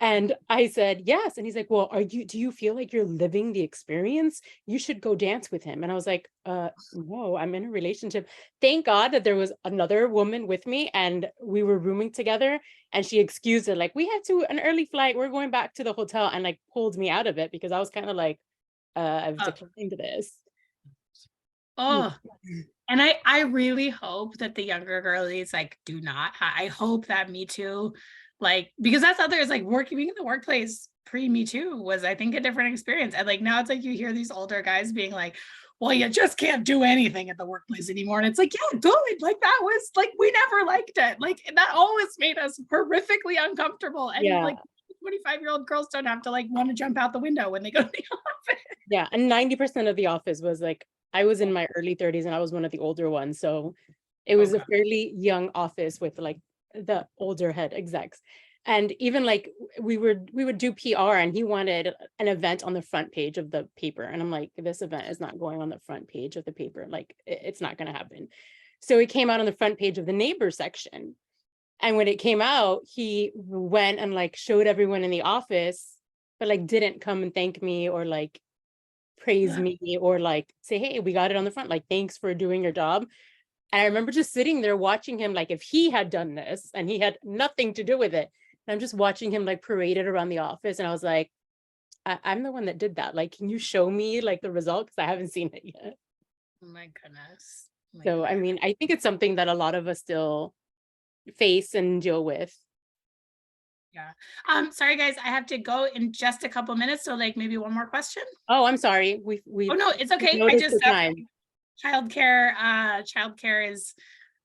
And I said, yes. And he's like, well, do you feel like you're living the experience? You should go dance with him. And I was like, no, I'm in a relationship. Thank God that there was another woman with me and we were rooming together, and she excused it. Like, we had an early flight. We're going back to the hotel, and like pulled me out of it because I was kind of like, I've declined this. Oh, and I really hope that the younger girlies like do not. I hope that Me Too, like, because that's others like being in the workplace pre-Me Too was, I think, a different experience. And like now it's like you hear these older guys being like, well, you just can't do anything at the workplace anymore. And it's like, yeah, good. Like that was like, we never liked it. Like that always made us horrifically uncomfortable. And like 25-year-old girls don't have to like want to jump out the window when they go to the office. Yeah. And 90% of the office was like, I was in my early 30s and I was one of the older ones. So it was a fairly young office with like the older head execs. And even like we would do PR, and he wanted an event on the front page of the paper. And I'm like, this event is not going on the front page of the paper. Like it's not going to happen. So it came out on the front page of the neighbor section. And when it came out, he went and like showed everyone in the office, but like didn't come and thank me or like praise me or like say, hey, we got it on the front, like thanks for doing your job. And I remember just sitting there watching him, like if he had done this and he had nothing to do with it, and I'm just watching him like paraded around the office, and I was like, I'm the one that did that. Like, can you show me like the result? Because I haven't seen it yet. Oh my goodness. Oh my So, I goodness. mean, I think it's something that a lot of us still face and deal with. Yeah. Sorry guys, I have to go in just a couple minutes. So like maybe one more question. Oh, I'm sorry. We Oh no, it's okay. I noticed just the time. childcare is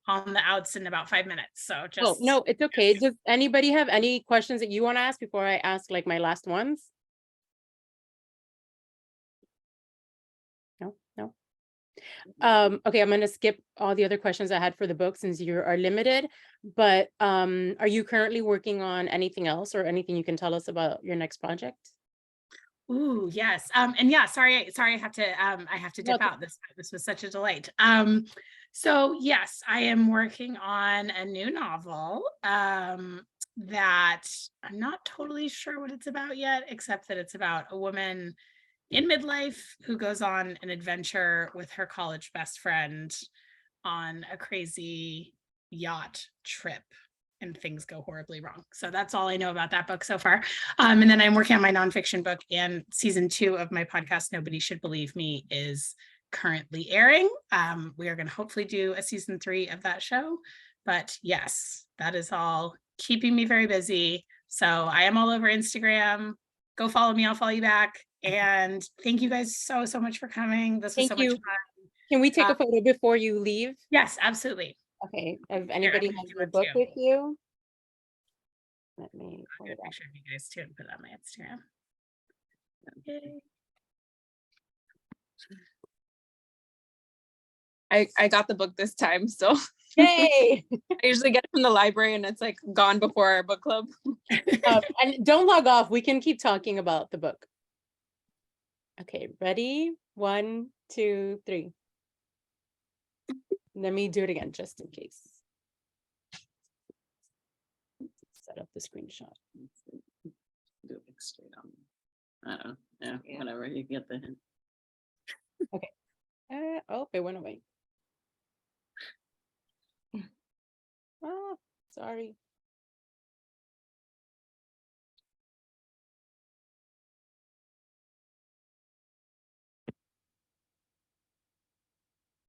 on the outs in about 5 minutes. So Oh, just no, it's okay. Does anybody have any questions that you want to ask before I ask like my last ones? No, no. Okay, I'm going to skip all the other questions I had for the book since you are limited, but are you currently working on anything else or anything you can tell us about your next project? Ooh, yes. And yeah, sorry, I have to No, dip out. This was such a delight. So yes, I am working on a new novel that I'm not totally sure what it's about yet, except that it's about a woman in midlife who goes on an adventure with her college best friend on a crazy yacht trip, and things go horribly wrong. So that's all I know about that book so far. And then I'm working on my nonfiction book, and season 2 of my podcast, Nobody Should Believe Me, is currently airing. We are going to hopefully do a season 3 of that show. But yes, that is all keeping me very busy. So I am all over Instagram. Go follow me. I'll follow you back. And thank you guys so much for coming. This was thank so much you. fun. Can we take a photo before you leave? Yes, absolutely. Okay, if anybody I'm gonna has do the it book too. with you. Let me I'll pull get it a up. picture of you guys too and put it on my Instagram. Okay. I got the book this time, so Yay! I usually get it from the library and it's like gone before our book club. And don't log off. We can keep talking about the book. Okay, ready? 1, 2, 3. Let me do it again just in case. Set up the screenshot. Do it straight on. I don't know. Yeah, whatever. You get the hint. Oh, it went away. Oh, sorry.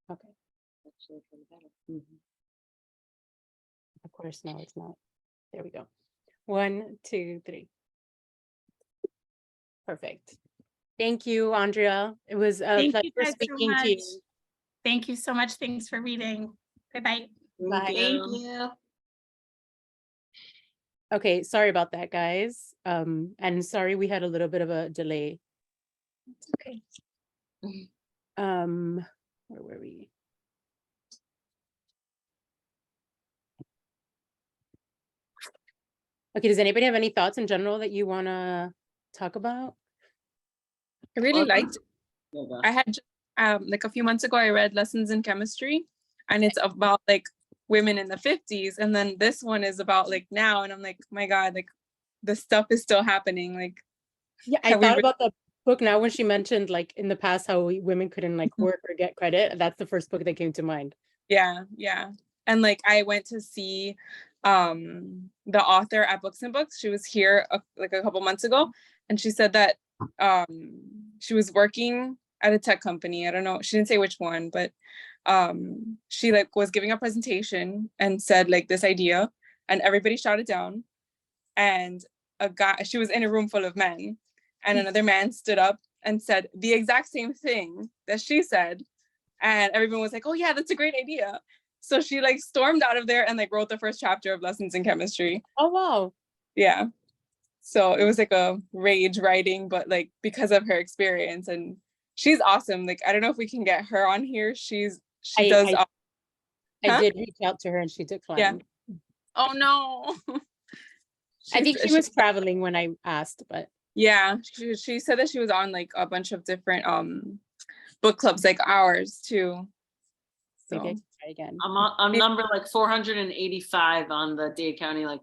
Okay, of course, no, it's not. There we go. 1, 2, 3. Perfect. Thank you, Andrea. It was a Thank pleasure you guys so speaking much. to you. Thank you so much. Thanks for reading. Bye-bye. Bye. Thank you. Okay, sorry about that, guys. And sorry we had a little bit of a delay. Okay. Where were we? Okay, does anybody have any thoughts in general that you want to talk about? I really liked it. Yoga. I had just, like a few months ago, I read Lessons in Chemistry, and it's about like women in the 50s, and then this one is about like now, and I'm like, my God, like the stuff is still happening. Like, Yeah, I thought about the book now when she mentioned like in the past how women couldn't like work or get credit. That's the first book that came to mind. yeah, and like I went to see the author at Books and Books. She was here like a couple months ago, and she said that she was working at a tech company. I don't know, she didn't say which one, but she like was giving a presentation and said like this idea, and everybody shot it down, and a guy, she was in a room full of men, and another man stood up and said the exact same thing that she said, and everyone was like, oh yeah, that's a great idea. So she like stormed out of there and like wrote the first chapter of Lessons in Chemistry. Oh, wow. Yeah. So it was like a rage writing, but like because of her experience, and she's awesome. Like, I don't know if we can get her on here. She does. I did reach out to her and she declined. Yeah. Oh no. I think she was traveling when I asked, but yeah, she said that she was on like a bunch of different book clubs like ours too. So maybe I can try again. I'm number like 485 on the Dade County like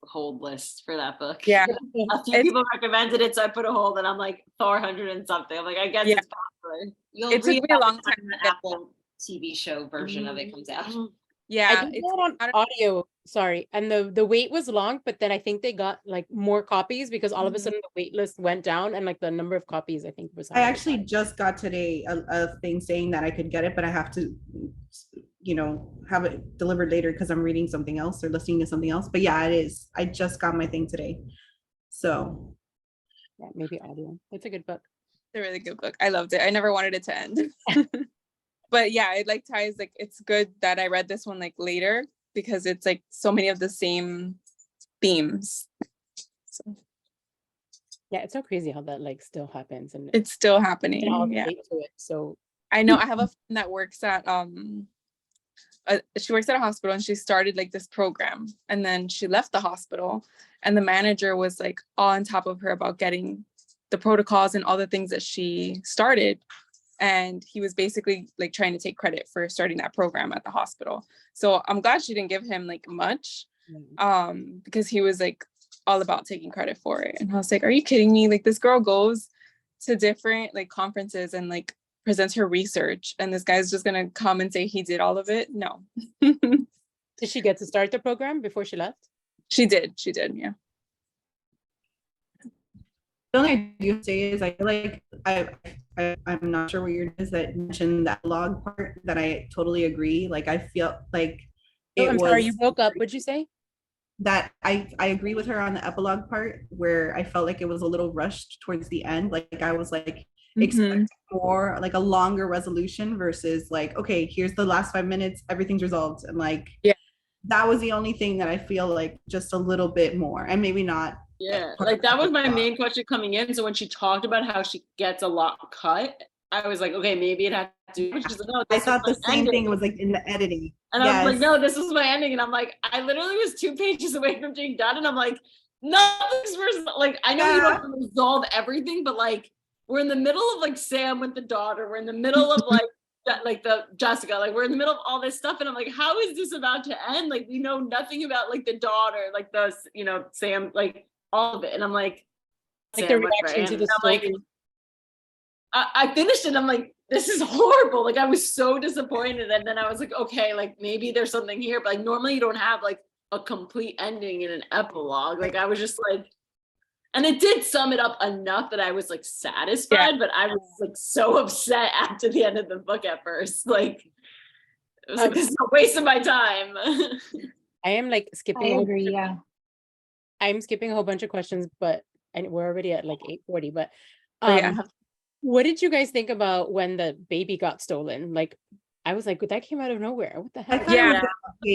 hold list for that book. Yeah. A few people recommended it, so I put a hold, and I'm like 400 and something. I'm like, I guess it's popular. You'll it took me a long time when the Apple TV show version of it comes out. Yeah, I did it's that on not- audio, sorry, and the wait was long, but then I think they got like more copies because all of a Mhm. sudden the wait list went down and like the number of copies I think was I higher. actually just got today a thing saying that I could get it, but I have to, have it delivered later because I'm reading something else or listening to something else. But yeah, it is. I just got my thing today. So Yeah, maybe audio. It's a good book. It's a really good book. I loved it. I never wanted it to end. But yeah, it like ties, like it's good that I read this one like later because it's like so many of the same themes. So Yeah, it's so crazy how that like still happens and it's still we happening. can all Yeah. relate to it. So I know I have a friend that works at she works at a hospital and she started like this program and then she left the hospital and the manager was like on top of her about getting the protocols and all the things that she started. And he was basically like trying to take credit for starting that program at the hospital. So I'm glad she didn't give him like much, because he was like all about taking credit for it. And I was like, are you kidding me? Like this girl goes to different like conferences and like presents her research and this guy's just gonna come and say he did all of it. No. did she get to start the program before she left? She did, yeah. the only thing I do say is I feel like I'm not sure what yours is that mentioned that log part that I totally agree. Like I feel like Oh, it I'm was sorry, you broke up. What'd you say? that I agree with her on the epilogue part where I felt like it was a little rushed towards the end. Like I was like expecting more like a longer resolution versus like, okay, here's the last 5 minutes, everything's resolved. And like, Yeah. that was the only thing that I feel like just a little bit more and maybe not. Yeah, like that was my main question coming in. So when she talked about how she gets a lot cut, I was like, okay, maybe it had to do. She's like, no, I this thought was the my same thing ending. was like in the editing. And I was like, no, this was my ending. And I'm like, I literally was 2 pages away from being done. And I'm like, nothing's like, I know you don't have to resolve everything, but like, we're in the middle of like Sam with the daughter. We're in the middle of like the Jessica, like we're in the middle of all this stuff. And I'm like, how is this about to end? Like, we know nothing about like the daughter, like the, Sam, like all of it. And I'm like Like Sam, the reaction to the I'm story. like, I finished it and I'm like, this is horrible. Like I was so disappointed. And then I was like, okay, like maybe there's something here. But like normally you don't have like a complete ending in an epilogue. Like I was just like, and it did sum it up enough that I was like satisfied, but I was like so upset after the end of the book at first. Like it was like, this is a waste of my time. I am like I skipping. agree. Yeah. I'm skipping a whole bunch of questions, but and we're already at like 8:40. But Yeah. what did you guys think about when the baby got stolen? Like, I was like, that came out of nowhere. What the I heck? thought it was Yeah.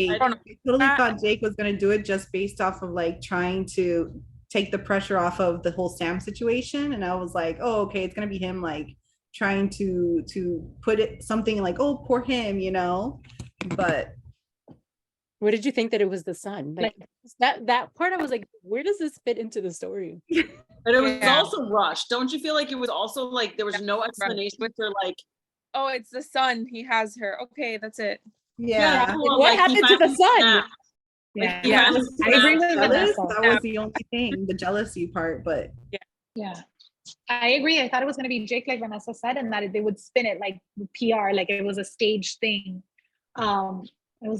Jake. I don't know. I totally thought Jake was going to do it just based off of like trying to take the pressure off of the whole Sam situation. And I was like, oh, okay, it's going to be him like trying to put it something like, oh, poor him, but What did you think that it was the son? Like that part, I was like, where does this fit into the story? But it was Yeah. also rushed. Don't you feel like it was also like there was no explanation for like, Oh, it's the son. He has her. Okay, that's it. yeah. well, What like, he happened to the finally son? snapped. Yeah. he Yeah. finally I agree snapped. with Jealous, Vanessa. that was the only thing, the jealousy part, but Yeah. I agree. I thought it was going to be Jake, like Vanessa said, and that they would spin it like PR, like it was a stage thing. It was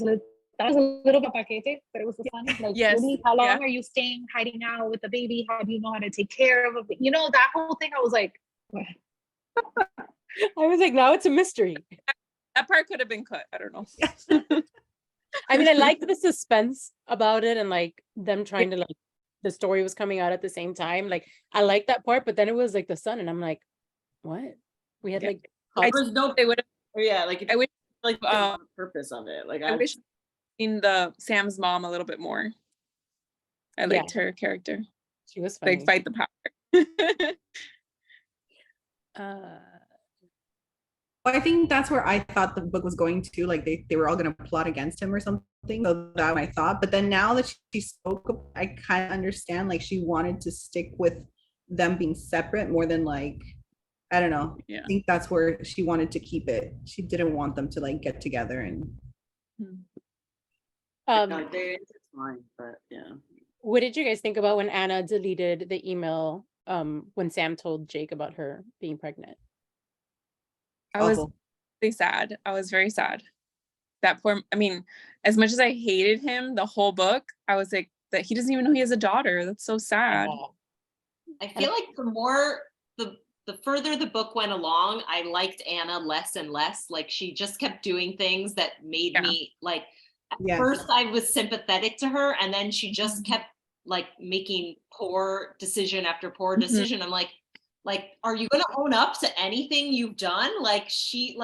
that was a little bit paquete, but it was the fun. Like, Yes. really, how long Yeah. are you staying hiding out with the baby? How do you know how to take care of it? That whole thing. I was like, what? I was like, now it's a mystery. That part could have been cut. I don't know. I mean, I liked the suspense about it and like them trying to like the story was coming out at the same time. Like I like that part, but then it was like the son, and I'm like, what? We had Yeah. like There was no, They would have. yeah, like I wish. like the purpose of it. Like I wish seen the Sam's mom a little bit more. I Yeah. liked her character. she was funny. Like fight the power. I think that's where I thought the book was going to, like they were all going to plot against him or something. So that I thought, but then now that she spoke, I kind of understand, like she wanted to stick with them being separate more than like, I don't know. Yeah. I think that's where she wanted to keep it. She didn't want them to like get together and it's fine, but yeah. What did you guys think about when Anna deleted the email when Sam told Jake about her being pregnant? I was awful. really sad. I was very sad that poor, I mean, as much as I hated him the whole book, I was like, that he doesn't even know he has a daughter. That's so sad. I feel like the further the book went along, I liked Anna less and less. Like she just kept doing things that made me like, at first I was sympathetic to her, and then she just kept like making poor decision after poor decision. I'm like, are you gonna own up to anything you've done? Like she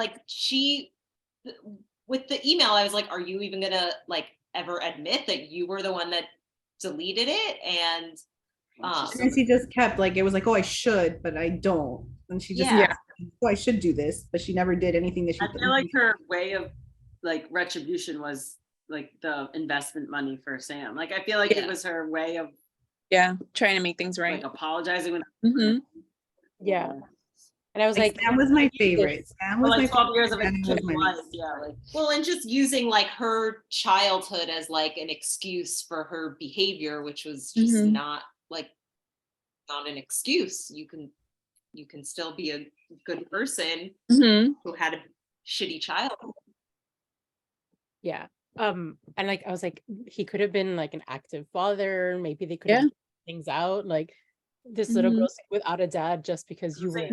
with the email, I was like, are you even gonna like ever admit that you were the one that deleted it? And and she just kept like, it was like, oh, I should, but I don't. And she just oh, I should do this, but she never did anything that she I feel like her way of like retribution was like the investment money for Sam. Like I feel like it was her way of trying to make things right. like apologizing when And I was like, Sam was my favorite. Sam was like my 12 years of favorite, and it was my was, least. like well, and just using like her childhood as like an excuse for her behavior, which was just not an excuse. You can still be a good person who had a shitty childhood. and like I was like, he could have been like an active father. Maybe they could have things out. Like this little girl without a dad just because you were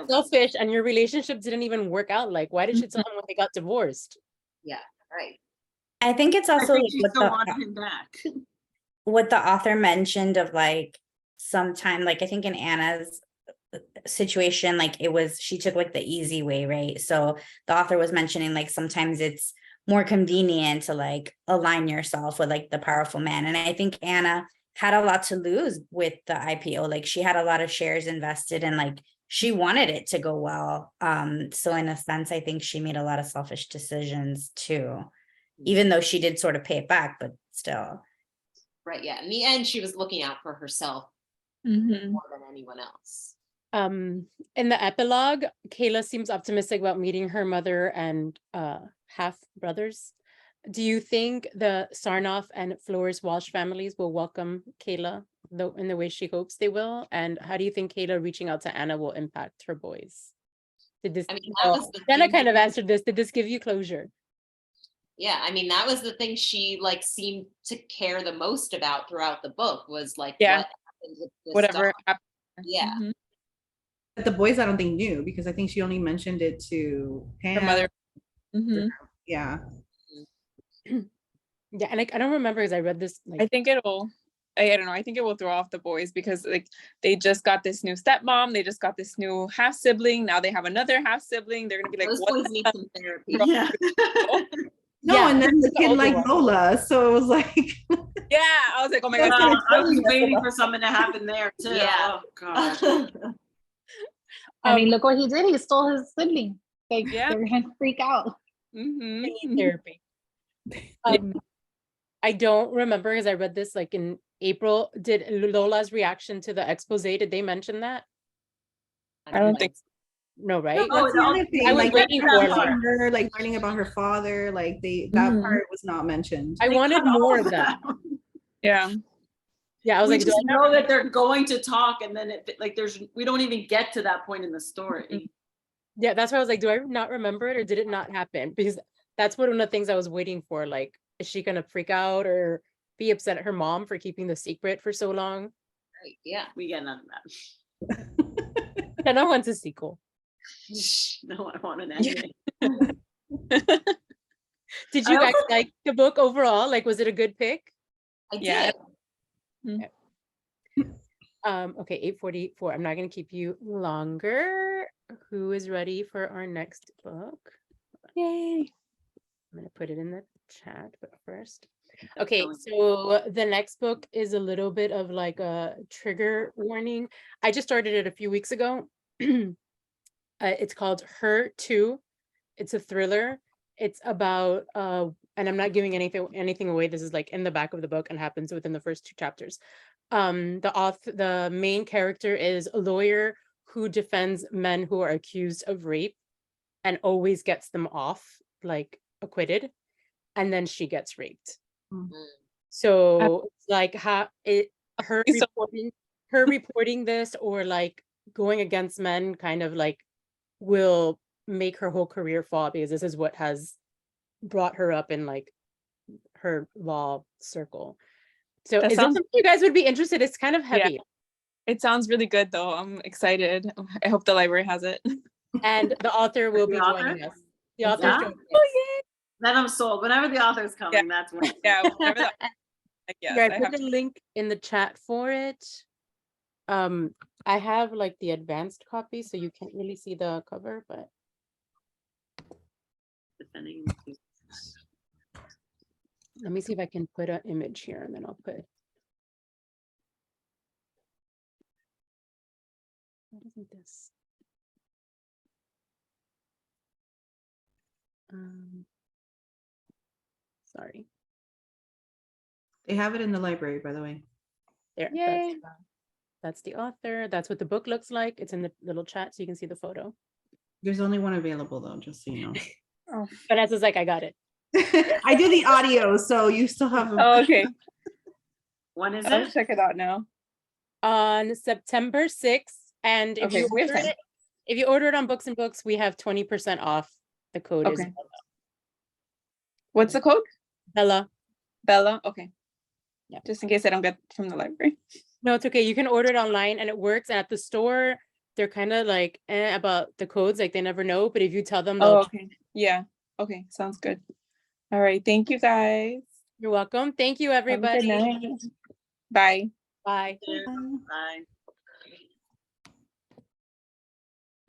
selfish and your relationship didn't even work out. Like, why did she tell him when they got divorced? Yeah, right. I think it's also like she still wanted him back. what the author mentioned of like sometime, like I think in Anna's situation, like she took like the easy way, right? So the author was mentioning like sometimes it's more convenient to like align yourself with like the powerful man. And I think Anna had a lot to lose with the IPO. Like she had a lot of shares invested and like she wanted it to go well. So in a sense, I think she made a lot of selfish decisions too, even though she did sort of pay it back, but still. Right. Yeah. In the end, she was looking out for herself more than anyone else. In the epilogue, Kayla seems optimistic about meeting her mother and half brothers. Do you think the Sarnoff and Flores Walsh families will welcome Kayla in the way she hopes they will? And how do you think Kayla reaching out to Anna will impact her boys? Did this? I mean, that was the Jenna thing kind of answered this. Did this give you closure? Yeah, I mean, that was the thing she like seemed to care the most about throughout the book was like what happened with this Whatever stuff. happened. Yeah. But the boys, I don't think knew because I think she only mentioned it to Pam. Her mother. Yeah. Yeah, and like I don't remember because I read this. Like, I think it'll. I don't know. I think it will throw off the boys because like they just got this new stepmom, they just got this new half sibling. Now they have another half sibling. They're gonna be like, Those what? boys need some therapy. Yeah. No, and then the kid older like one. Lola, so it was like. Yeah, I was like, oh my god. I was waiting for something to happen there too. Yeah. Oh god. I mean, look what he did. He stole his sibling. Like Yeah. they're gonna freak out. I need therapy. I don't remember because I read this like in April. Did Lola's reaction to the expose? Did they mention that? I don't think. No, right? No, that's the other thing. I was Like, waiting for about her, like learning about her father, like that part was not mentioned. I wanted more of that. Yeah. Yeah, I was We like, just know that they're going to talk, and then we don't even get to that point in the story. yeah, that's why I was like, do I not remember it or did it not happen? Because that's one of the things I was waiting for. Like, is she gonna freak out or be upset at her mom for keeping the secret for so long? Right. Yeah. We get none of that. And I want a sequel. No, I want an ending. Did you guys like the book overall? Like, was it a good pick? I Yeah. did. Okay, 8:44. I'm not gonna keep you longer. Who is ready for our next book? Yay. I'm gonna put it in the chat, but first. Okay, so the next book is a little bit of like a trigger warning. I just started it a few weeks ago. It's called Her Too. It's a thriller. It's about and I'm not giving anything away. This is like in the back of the book and happens within the first 2 chapters. The main character is a lawyer who defends men who are accused of rape and always gets them off, like acquitted, and then she gets raped. So it's like her reporting this or like going against men kind of like will make her whole career fall because this is what has brought her up in like her law circle. So That is it sounds- something you guys would be interested? It's kind of heavy. It sounds really good though. I'm excited. I hope the library has it. And the author will The be author? joining us. The author's Yeah? joining us. Oh Then I'm sold. Whenever the author's coming, that's when. yeah. Whenever the, yes, Here, I I put have the link in the chat for it. I have like the advanced copy, so you can't really see the cover, but Defending. let me see if I can put an image here and then I'll put. What isn't this? Sorry. They have it in the library, by the way. There. Yay. That's the author. That's what the book looks like. It's in the little chat so you can see the photo. There's only one available though, just so you know. Vanessa's like, I got it. I did the audio, so you still have. Oh, okay. When is I'll it? check it out now. On September 6th. And if Okay, you we have order time. it, if you order it on Books and Books, we have 20% off. The code is Okay. What's the code? Bella. Bella. Okay. Yeah. Just in case I don't get from the library. No, it's okay. You can order it online and it works. And at the store, they're kind of like about the codes, like they never know. But if you tell them, Oh, they'll. okay. Yeah. Okay. Sounds good. All right. Thank you guys. You're welcome. Thank you, Have a good everybody. night. Bye. Bye. Bye.